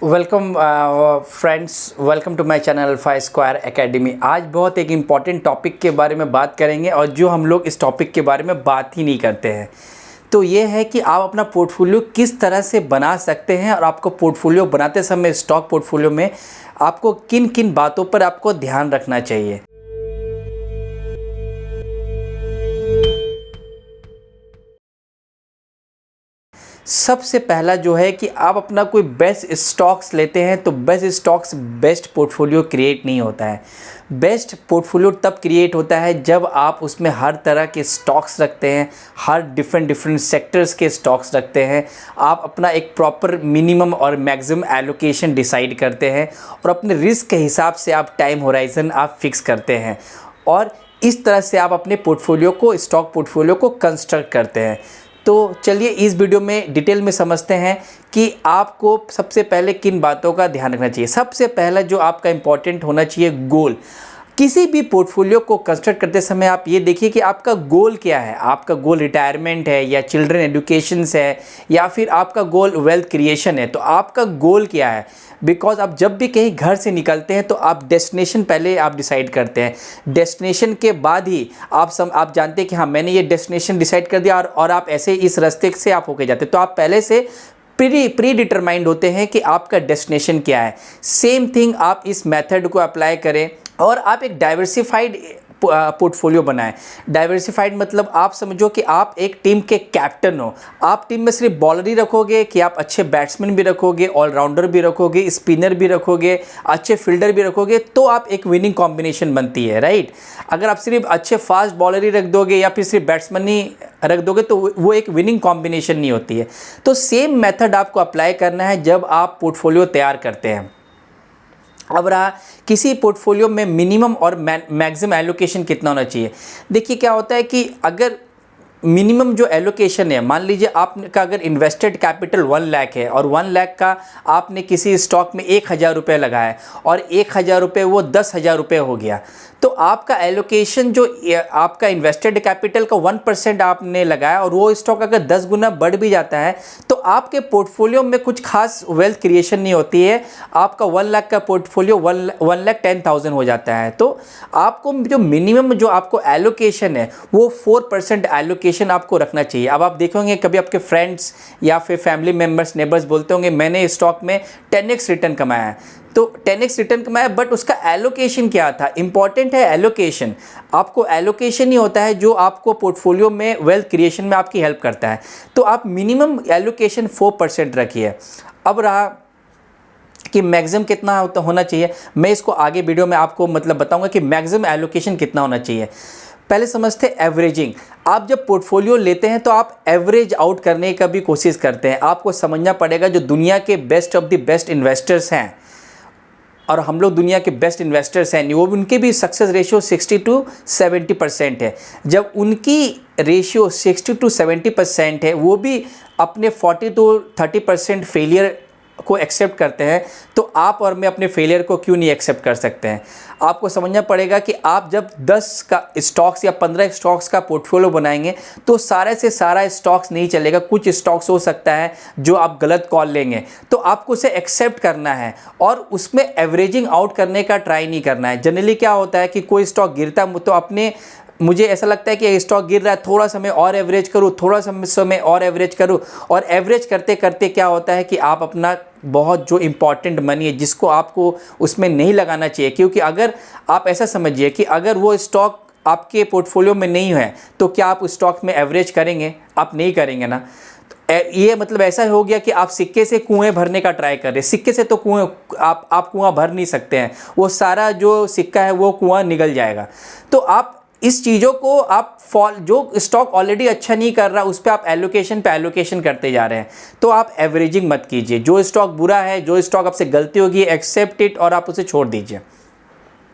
Welcome friends, welcome to my channel alpha square academy. आज बहुत एक इम्पॉर्टेंट टॉपिक के बारे में बात करेंगे और जो हम लोग इस टॉपिक के बारे में बात ही नहीं करते हैं तो ये है कि आप अपना पोर्टफोलियो किस तरह से बना सकते हैं और आपको पोर्टफोलियो बनाते समय स्टॉक पोर्टफोलियो में आपको किन किन बातों पर आपको ध्यान रखना चाहिए। सबसे पहला जो है कि आप अपना कोई बेस्ट स्टॉक्स लेते हैं तो best stocks best portfolio create नहीं होता है। बेस्ट पोर्टफोलियो तब क्रिएट होता है जब आप उसमें हर तरह के स्टॉक्स रखते हैं, हर डिफरेंट सेक्टर्स के स्टॉक्स रखते हैं। आप अपना एक प्रॉपर मिनिमम और मैक्सिमम एलोकेशन डिसाइड करते हैं और अपने रिस्क के हिसाब से आप टाइम होराइजन आप फिक्स करते हैं और इस तरह से आप अपने पोर्टफोलियो को, स्टॉक पोर्टफोलियो को कंस्ट्रक्ट करते हैं। तो चलिए इस वीडियो में डिटेल में समझते हैं कि आपको सबसे पहले किन बातों का ध्यान रखना चाहिए। सबसे पहला जो आपका इम्पॉर्टेंट होना चाहिए, गोल। किसी भी पोर्टफोलियो को कंस्ट्रक्ट करते समय आप ये देखिए कि आपका गोल क्या है। आपका गोल रिटायरमेंट है या चिल्ड्रन एजुकेशन है या फिर आपका गोल वेल्थ क्रिएशन है। तो आपका गोल क्या है? बिकॉज आप जब भी कहीं घर से निकलते हैं तो आप डेस्टिनेशन पहले आप डिसाइड करते हैं। डेस्टिनेशन के बाद ही आप जानते हैं कि हाँ, मैंने ये डेस्टिनेशन डिसाइड कर दिया और आप ऐसे इस रास्ते से आप होके जाते हैं। तो आप पहले से प्री डिटरमाइंड होते हैं कि आपका डेस्टिनेशन क्या है। सेम थिंग आप इस मेथड को अप्लाई करें और आप एक डाइवर्सिफाइड पोर्टफोलियो बनाएं। डाइवर्सिफाइड मतलब आप समझो कि आप एक टीम के कैप्टन हो। आप टीम में सिर्फ बॉलर ही रखोगे कि आप अच्छे बैट्समैन भी रखोगे, ऑलराउंडर भी रखोगे, स्पिनर भी रखोगे, अच्छे फील्डर भी रखोगे, तो आप एक विनिंग कॉम्बिनेशन बनती है, राइट। अगर आप सिर्फ अच्छे फास्ट बॉलर ही रख दोगे या फिर सिर्फ बैट्समैन ही रख दोगे तो वो एक विनिंग कॉम्बिनेशन नहीं होती है। तो सेम मेथड आपको अप्लाई करना है जब आप पोर्टफोलियो तैयार करते हैं। अब रहा किसी पोर्टफोलियो में मिनिमम और मैक्सिमम एलोकेशन कितना होना चाहिए। देखिए क्या होता है कि अगर मिनिमम जो एलोकेशन है, मान लीजिए आपका अगर इन्वेस्टेड कैपिटल 1 लाख है और 1 लाख का आपने किसी स्टॉक में 1000 रुपये लगाया और 1000 रुपये वो 10,000 रुपये हो गया, तो आपका एलोकेशन जो आपका इन्वेस्टेड कैपिटल का 1% आपने लगाया और वो स्टॉक अगर 10 गुना बढ़ भी जाता है तो आपके पोर्टफोलियो में कुछ खास वेल्थ क्रिएशन नहीं होती है। आपका 1 लाख का पोर्टफोलियो 1,10,000 हो जाता है। तो आपको जो मिनिमम जो आपको एलोकेशन है वो 4% एलोकेशन आपको रखना चाहिए। अब आप देखेंगे कभी आपके फ्रेंड्स या फिर फैमिली मेम्बर्स, नेबर्स बोलते होंगे मैंने स्टॉक में 10x रिटर्न कमाया है, तो 10x रिटर्न कमाया, बट उसका एलोकेशन क्या था? इंपॉर्टेंट है एलोकेशन। आपको एलोकेशन ही होता है जो आपको पोर्टफोलियो में वेल्थ क्रिएशन में आपकी हेल्प करता है। तो आप मिनिमम एलोकेशन 4% रखिए। अब रहा कि मैक्सिमम कितना होना चाहिए, मैं इसको आगे वीडियो में आपको बताऊंगा कि मैक्सिमम एलोकेशन कितना होना चाहिए। पहले समझते हैं एवरेजिंग। आप जब पोर्टफोलियो लेते हैं तो आप एवरेज आउट करने का भी कोशिश करते हैं। आपको समझना पड़ेगा जो दुनिया के best of the best investors हैं और हम लोग दुनिया के बेस्ट इन्वेस्टर्स हैं, वो उनके भी सक्सेस रेशियो 60 to 70% है। जब उनकी रेशियो 60 to 70% है, वो भी अपने 40 to 30% फेलियर को एक्सेप्ट करते हैं, तो आप और मैं अपने फेलियर को क्यों नहीं एक्सेप्ट कर सकते हैं? आपको समझना पड़ेगा कि आप जब 10 का स्टॉक्स या 15 स्टॉक्स का पोर्टफोलियो बनाएंगे तो सारे से सारा स्टॉक्स नहीं चलेगा। कुछ स्टॉक्स हो सकता है जो आप गलत कॉल लेंगे, तो आपको उसे एक्सेप्ट करना है और उसमें एवरेजिंग आउट करने का ट्राई नहीं करना है। जनरली क्या होता है कि कोई स्टॉक गिरता है तो मुझे ऐसा लगता है कि स्टॉक गिर रहा है, थोड़ा समय और एवरेज करूँ, थोड़ा समय और एवरेज करूँ, और एवरेज करते करते क्या होता है कि आप अपना बहुत जो इम्पॉर्टेंट मनी है जिसको आपको उसमें नहीं लगाना चाहिए। क्योंकि अगर आप ऐसा समझिए कि अगर वो स्टॉक आपके पोर्टफोलियो में नहीं है तो क्या आप उस स्टॉक में एवरेज करेंगे? आप नहीं करेंगे ना। ये ऐसा हो गया कि आप सिक्के से कुएं भरने का ट्राई कर रहे हैं। सिक्के से तो कुएं आप कुआं भर नहीं सकते हैं, वो सारा जो सिक्का है वो कुआं निकल जाएगा। तो आप इस चीज़ों को आप जो स्टॉक ऑलरेडी अच्छा नहीं कर रहा उस पर आप एलोकेशन पे एलोकेशन करते जा रहे हैं, तो आप एवरेजिंग मत कीजिए। जो स्टॉक बुरा है, जो स्टॉक आपसे गलती होगी, एक्सेप्ट इट और आप उसे छोड़ दीजिए।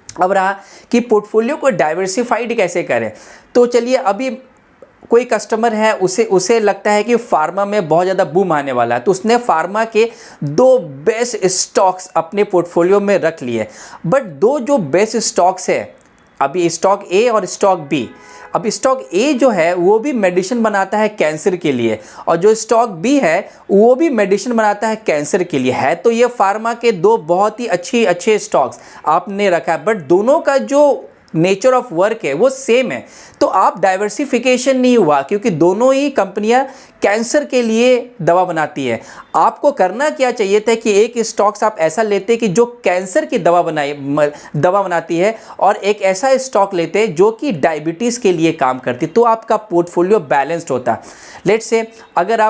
अब रहा कि पोर्टफोलियो को डाइवर्सिफाइड कैसे करें, तो चलिए अभी कोई कस्टमर है, उसे लगता है कि फार्मा में बहुत ज़्यादा बूम आने वाला है, तो उसने फार्मा के 2 बेस्ट स्टॉक्स अपने पोर्टफोलियो में रख लिए। बट 2 जो बेस्ट स्टॉक्स है, अभी स्टॉक ए और स्टॉक बी, अब स्टॉक ए जो है वो भी मेडिसिन बनाता है कैंसर के लिए, और जो स्टॉक बी है वो भी मेडिसिन बनाता है कैंसर के लिए। है तो ये फार्मा के दो बहुत ही अच्छे स्टॉक्स आपने रखा है, बट दोनों का जो नेचर ऑफ वर्क है वो सेम है। तो आप डाइवर्सिफिकेशन नहीं हुआ, क्योंकि दोनों ही कंपनियां कैंसर के लिए दवा बनाती है। आपको करना क्या चाहिए था कि एक स्टॉक्स आप ऐसा लेते कि जो कैंसर की दवा बनाती है, और एक ऐसा स्टॉक लेते जो कि डायबिटीज़ के लिए काम करती, तो आपका पोर्टफोलियो बैलेंस्ड होता। लेट्स से अगर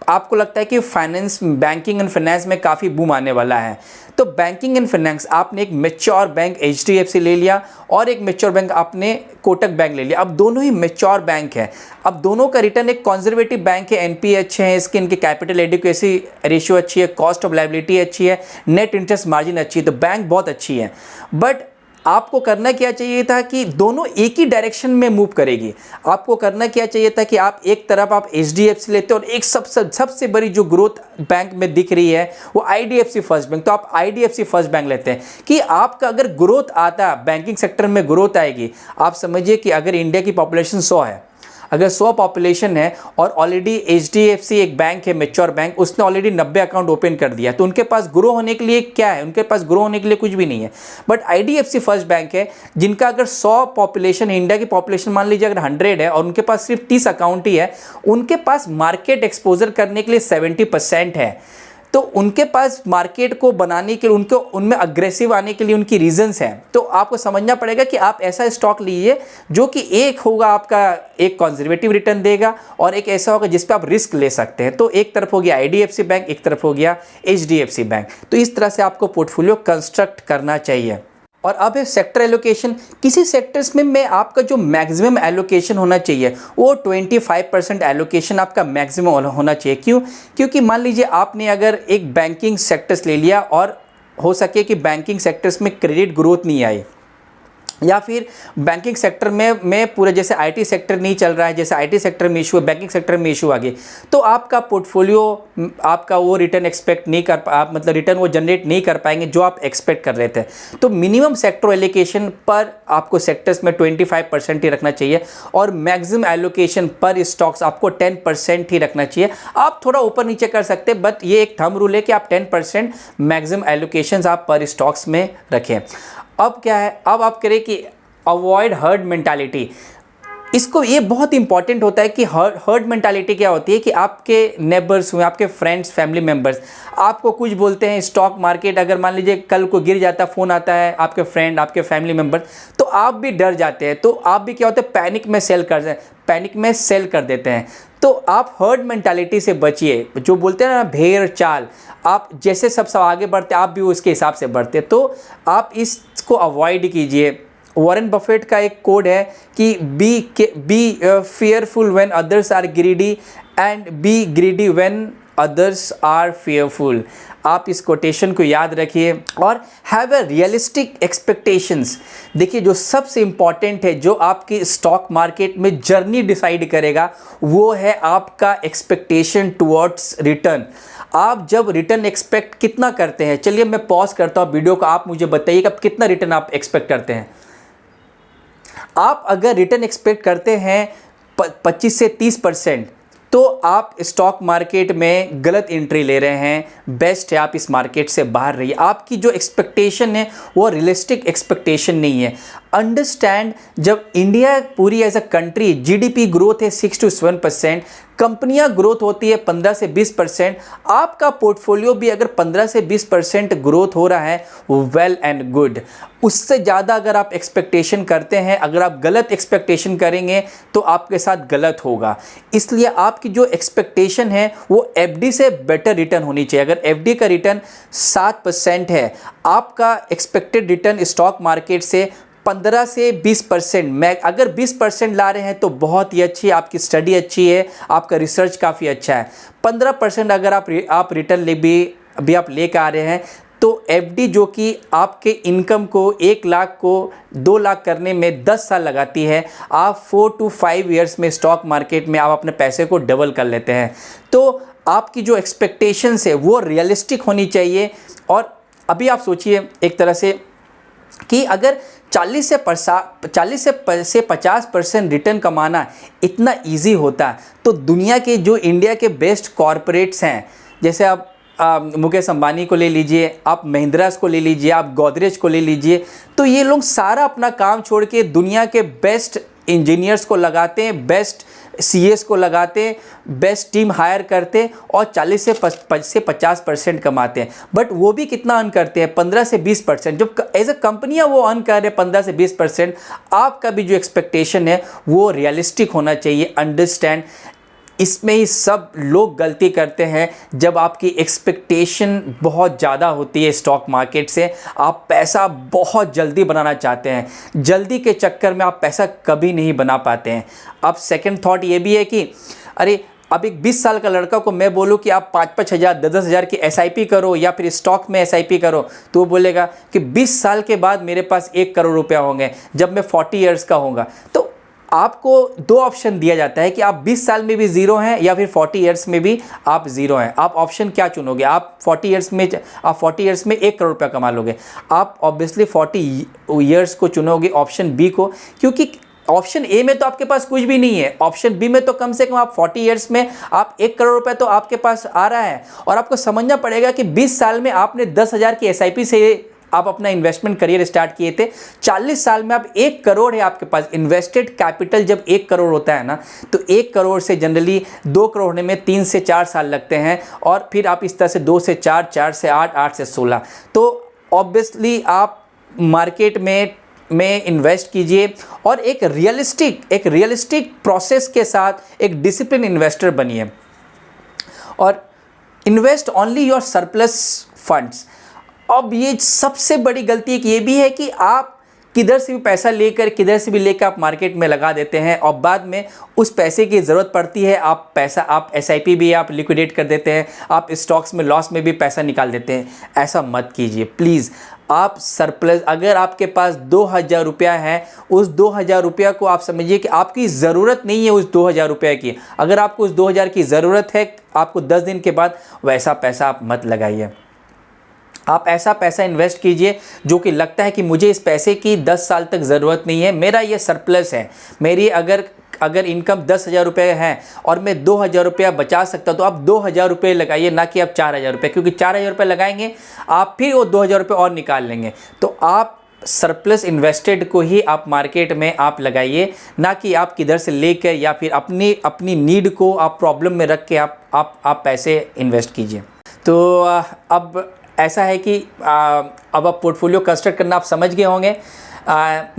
आपको लगता है कि फाइनेंस, बैंकिंग एंड फाइनेंस में काफ़ी बूम आने वाला है, तो बैंकिंग एंड फाइनेंस आपने एक मैच्योर बैंक HDFC ले लिया और एक मैच्योर बैंक आपने कोटक बैंक ले लिया। अब दोनों ही मैच्योर बैंक है, अब दोनों का रिटर्न, एक कंजर्वेटिव बैंक है, NPA अच्छे हैं इसके, इनके कैपिटल एडिक्वेसी रेशियो अच्छी है, कॉस्ट ऑफ लायबिलिटी अच्छी है, नेट इंटरेस्ट मार्जिन अच्छी है, तो बैंक बहुत अच्छी है। बट आपको करना क्या चाहिए था कि दोनों एक ही डायरेक्शन में मूव करेगी। आपको करना क्या चाहिए था कि आप एक तरफ आप HDFC लेते और एक सबसे बड़ी जो ग्रोथ बैंक में दिख रही है वो IDFC फर्स्ट बैंक, तो आप IDFC फर्स्ट बैंक लेते हैं कि आपका अगर ग्रोथ आता, बैंकिंग सेक्टर में ग्रोथ आएगी। आप समझिए कि अगर इंडिया की पॉपुलेशन 100 है, अगर 100 पॉपुलेशन है और ऑलरेडी HDFC एक बैंक है मैच्योर बैंक, उसने ऑलरेडी 90 अकाउंट ओपन कर दिया, तो उनके पास ग्रो होने के लिए क्या है? उनके पास ग्रो होने के लिए कुछ भी नहीं है। बट IDFC फर्स्ट बैंक है जिनका अगर 100 पॉपुलेशन है, इंडिया की पॉपुलेशन मान लीजिए अगर 100 है और उनके पास सिर्फ 30 अकाउंट ही है, उनके पास मार्केट एक्सपोजर करने के लिए 70% है। तो उनके पास मार्केट को बनाने के लिए, उनमें अग्रेसिव आने के लिए उनकी रीजंस हैं। तो आपको समझना पड़ेगा कि आप ऐसा स्टॉक लीजिए जो कि एक होगा आपका एक कंजर्वेटिव रिटर्न देगा और एक ऐसा होगा जिस पे आप रिस्क ले सकते हैं। तो एक तरफ हो गया IDFC बैंक, एक तरफ हो गया HDFC बैंक। तो इस तरह से आपको पोर्टफोलियो कंस्ट्रक्ट करना चाहिए। और अब है सेक्टर एलोकेशन। किसी सेक्टर्स में आपका जो मैक्सिमम एलोकेशन होना चाहिए वो 25% एलोकेशन आपका मैक्सिमम होना चाहिए। क्यों? क्योंकि मान लीजिए आपने अगर एक बैंकिंग सेक्टर्स ले लिया और हो सके कि बैंकिंग सेक्टर्स में क्रेडिट ग्रोथ नहीं आई, या फिर बैंकिंग सेक्टर में पूरे जैसे IT सेक्टर नहीं चल रहा है, जैसे IT सेक्टर में इशू है, बैंकिंग सेक्टर में इशू आ गई, तो आपका पोर्टफोलियो आपका वो रिटर्न एक्सपेक्ट नहीं कर आप मतलब रिटर्न वो जनरेट नहीं कर पाएंगे जो आप एक्सपेक्ट कर रहे थे। तो मिनिमम सेक्टर एलोकेशन पर आपको सेक्टर्स में 25% ही रखना चाहिए और मैक्सिमम एलोकेशन पर स्टॉक्स आपको 10% ही रखना चाहिए। आप थोड़ा ऊपर नीचे कर सकते हैं, बट ये एक थंब रूल है कि आप 10% मैक्सिमम एलोकेशन आप पर स्टॉक्स में रखें। अब क्या है, अब आप करें कि अवॉइड हर्ड मेंटालिटी। इसको ये बहुत इंपॉर्टेंट होता है कि हर्ड मेंटालिटी क्या होती है कि आपके नेबर्स हुए, आपके फ्रेंड्स, फैमिली मेंबर्स आपको कुछ बोलते हैं, स्टॉक मार्केट अगर मान लीजिए कल को गिर जाता, फ़ोन आता है आपके फ्रेंड, आपके फैमिली मेंबर, तो आप भी डर जाते हैं। तो आप भी क्या होता है, पैनिक में सेल कर देते हैं। तो आप हर्ड मेंटालिटी से बचिए। जो बोलते हैं ना भेड़ चाल, आप जैसे सब आगे बढ़ते आप भी उसके हिसाब से बढ़ते, तो आप इसको अवॉइड कीजिए। वॉरेन बफेट का एक कोड है कि B fearful when others are greedy and be greedy when others are fearful। आप इस कोटेशन को याद रखिए और हैव अ रियलिस्टिक एक्सपेक्टेशंस। देखिए जो सबसे इम्पॉर्टेंट है, जो आपकी स्टॉक मार्केट में जर्नी डिसाइड करेगा, वो है आपका एक्सपेक्टेशन टुवर्ड्स रिटर्न। आप जब रिटर्न एक्सपेक्ट कितना करते हैं, चलिए मैं पॉज करता हूँ वीडियो को, आप मुझे बताइए कि कितना रिटर्न आप एक्सपेक्ट करते हैं। आप अगर रिटर्न एक्सपेक्ट करते हैं 25 से 30%, तो आप स्टॉक मार्केट में गलत एंट्री ले रहे हैं। बेस्ट है आप इस मार्केट से बाहर रहिए। आपकी जो एक्सपेक्टेशन है वो रियलिस्टिक एक्सपेक्टेशन नहीं है। अंडरस्टैंड, जब इंडिया पूरी as a country GDP growth है 6 to 7%, कंपनियां ग्रोथ होती है 15 से 20%, आपका पोर्टफोलियो भी अगर 15 से 20% ग्रोथ हो रहा है, वेल एंड गुड। उससे ज़्यादा अगर आप एक्सपेक्टेशन करते हैं, अगर आप गलत एक्सपेक्टेशन करेंगे तो आपके साथ गलत होगा। इसलिए आपकी जो एक्सपेक्टेशन है वो FD से बेटर रिटर्न होनी चाहिए। अगर FD का रिटर्न 7% है, आपका एक्सपेक्टेड रिटर्न स्टॉक मार्केट से 15 से 20%, अगर 20% ला रहे हैं तो बहुत ही अच्छी, आपकी स्टडी अच्छी है, आपका रिसर्च काफ़ी अच्छा है। 15% अगर आप रिटर्न भी आप लेकर आ रहे हैं, तो FD जो कि आपके इनकम को 1 लाख को 2 लाख करने में 10 साल लगाती है, आप 4 to 5 ईयर्स में स्टॉक मार्केट में आप अपने पैसे को डबल कर लेते हैं। तो आपकी जो एक्सपेक्टेशंस है वो रियलिस्टिक होनी चाहिए। और अभी आप सोचिए एक तरह से कि अगर 40 से 50% रिटर्न कमाना इतना इजी होता है, तो दुनिया के जो इंडिया के बेस्ट कॉरपोरेट्स हैं, जैसे आप मुकेश अंबानी को ले लीजिए, आप महिंद्रास को ले लीजिए, आप गोदरेज को ले लीजिए, तो ये लोग सारा अपना काम छोड़ के दुनिया के बेस्ट इंजीनियर्स को लगाते हैं, बेस्ट सीएस को लगाते हैं, बेस्ट टीम हायर करते हैं और 40 से 50% कमाते हैं। बट वो भी कितना अर्न करते हैं? 15 से 20%। जब एज अ कंपनियाँ वो अर्न कर रहे हैं 15 से 20%, आपका भी जो एक्सपेक्टेशन है वो रियलिस्टिक होना चाहिए। अंडरस्टैंड, इसमें ही सब लोग गलती करते हैं। जब आपकी एक्सपेक्टेशन बहुत ज़्यादा होती है स्टॉक मार्केट से, आप पैसा बहुत जल्दी बनाना चाहते हैं, जल्दी के चक्कर में आप पैसा कभी नहीं बना पाते हैं। अब सेकंड थॉट ये भी है कि अरे अब एक 20 साल का लड़का को मैं बोलूँ कि आप 5-5 हज़ार 10-10 हज़ार की SIP करो या फिर स्टॉक में SIP करो, तो वो बोलेगा कि 20 साल के बाद मेरे पास 1 करोड़ रुपया होंगे जब मैं 40 ईयर्स का होऊंगा। तो आपको 2 ऑप्शन दिया जाता है कि आप 20 साल में भी ज़ीरो हैं या फिर 40 ईयर्स में भी आप ज़ीरो हैं। आप ऑप्शन क्या चुनोगे? आप 40 ईयर्स में 1 करोड़ रुपया कमा लोगे। आप ऑब्वियसली 40 ईयर्स को चुनोगे, ऑप्शन बी को, क्योंकि ऑप्शन ए में तो आपके पास कुछ भी नहीं है। ऑप्शन बी में तो कम से कम आप 40 ईयर्स में आप 1 करोड़ रुपए तो आपके पास आ रहा है। और आपको समझना पड़ेगा कि 20 साल में आपने 10 हज़ार की SIP से आप अपना इन्वेस्टमेंट करियर स्टार्ट किए थे, 40 साल में आप 1 करोड़ है आपके पास। इन्वेस्टेड कैपिटल जब 1 करोड़ होता है ना, तो 1 करोड़ से जनरली 2 करोड़ होने में 3 से 4 साल लगते हैं, और फिर आप इस तरह से 2 से 4, 4 से 8, 8 से 16। तो ऑब्वियसली आप मार्केट में इन्वेस्ट कीजिए और एक रियलिस्टिक प्रोसेस के साथ एक डिसिप्लिन इन्वेस्टर बनिए और invest only your surplus funds. अब ये सबसे बड़ी गलती एक ये भी है कि आप किधर से भी पैसा लेकर आप मार्केट में लगा देते हैं और बाद में उस पैसे की ज़रूरत पड़ती है, आप SIP भी आप लिक्विडेट कर देते हैं, आप स्टॉक्स में लॉस में भी पैसा निकाल देते हैं। ऐसा मत कीजिए प्लीज़। आप सरप्लस, अगर आपके पास 2,000 रुपया है, उस 2,000 रुपया को आप समझिए कि आपकी ज़रूरत नहीं है उस 2,000 रुपये की। अगर आपको उस 2,000 की ज़रूरत है आपको 10 दिन के बाद, वैसा पैसा आप मत लगाइए। आप ऐसा पैसा इन्वेस्ट कीजिए जो कि लगता है कि मुझे इस पैसे की 10 साल तक ज़रूरत नहीं है, मेरा ये सरप्लस है। मेरी अगर इनकम 10,000 रुपये है और मैं 2,000 रुपया बचा सकता, तो आप 2,000 रुपये लगाइए, ना कि आप 4,000 रुपये, क्योंकि 4,000 रुपये लगाएंगे आप फिर वो 2,000 रुपये और निकाल लेंगे। तो आप सरप्लस इन्वेस्टेड को ही आप मार्केट में आप लगाइए, ना कि आप किधर से लेकर या फिर अपनी नीड को आप प्रॉब्लम में रख के आप पैसे इन्वेस्ट कीजिए। तो अब ऐसा है कि अब आप पोर्टफोलियो कंस्ट्रक्ट करना आप समझ गए होंगे।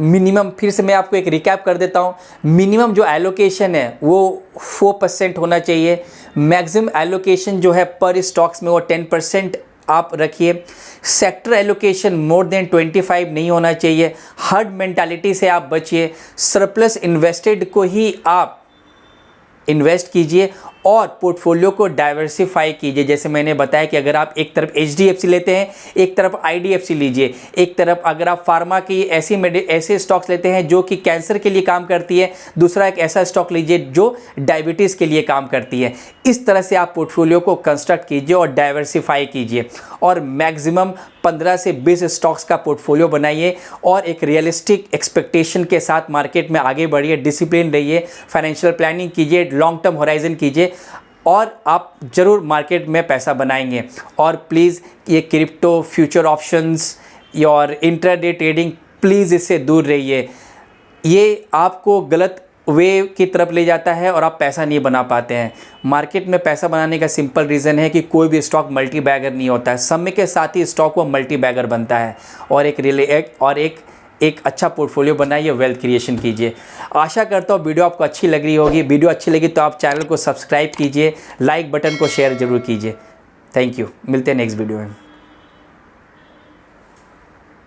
मिनिमम, फिर से मैं आपको एक रिकैप कर देता हूँ। मिनिमम जो एलोकेशन है वो 4% होना चाहिए। मैक्सिमम एलोकेशन जो है पर स्टॉक्स में वो 10% आप रखिए। सेक्टर एलोकेशन मोर देन 25 नहीं होना चाहिए। हर्ड मेंटालिटी से आप बचिए। सरप्लस इन्वेस्टेड को ही आप इन्वेस्ट कीजिए और पोर्टफोलियो को डाइवर्सिफाई कीजिए। जैसे मैंने बताया कि अगर आप एक तरफ HDFC लेते हैं, एक तरफ IDFC लीजिए, एक तरफ अगर आप फार्मा की ऐसे स्टॉक्स लेते हैं जो कि कैंसर के लिए काम करती है, दूसरा एक ऐसा स्टॉक लीजिए जो डायबिटीज़ के लिए काम करती है। इस तरह से आप पोर्टफोलियो को कंस्ट्रक्ट कीजिए और डाइवर्सिफाई कीजिए और मैक्सिमम 15 से 20 स्टॉक्स का पोर्टफोलियो बनाइए और एक रियलिस्टिक एक्सपेक्टेशन के साथ मार्केट में आगे बढ़िए। डिसिप्लिन रहिए, फाइनेंशियल प्लानिंग कीजिए, लॉन्ग टर्म होराइजन कीजिए और आप ज़रूर मार्केट में पैसा बनाएंगे। और प्लीज़ ये क्रिप्टो, फ्यूचर ऑप्शंस और इंट्राडे ट्रेडिंग, प्लीज़ इससे दूर रहिए। ये आपको गलत वे की तरफ ले जाता है और आप पैसा नहीं बना पाते हैं। मार्केट में पैसा बनाने का सिंपल रीज़न है कि कोई भी स्टॉक मल्टी बैगर नहीं होता है, समय के साथ ही स्टॉक वो मल्टी बैगर बनता है। और एक अच्छा पोर्टफोलियो बनाइए, वेल्थ क्रिएशन कीजिए। आशा करता हूँ वीडियो आपको अच्छी लग रही होगी। वीडियो अच्छी लगी तो आप चैनल को सब्सक्राइब कीजिए, लाइक बटन को शेयर ज़रूर कीजिए। थैंक यू, मिलते हैं नेक्स्ट वीडियो में।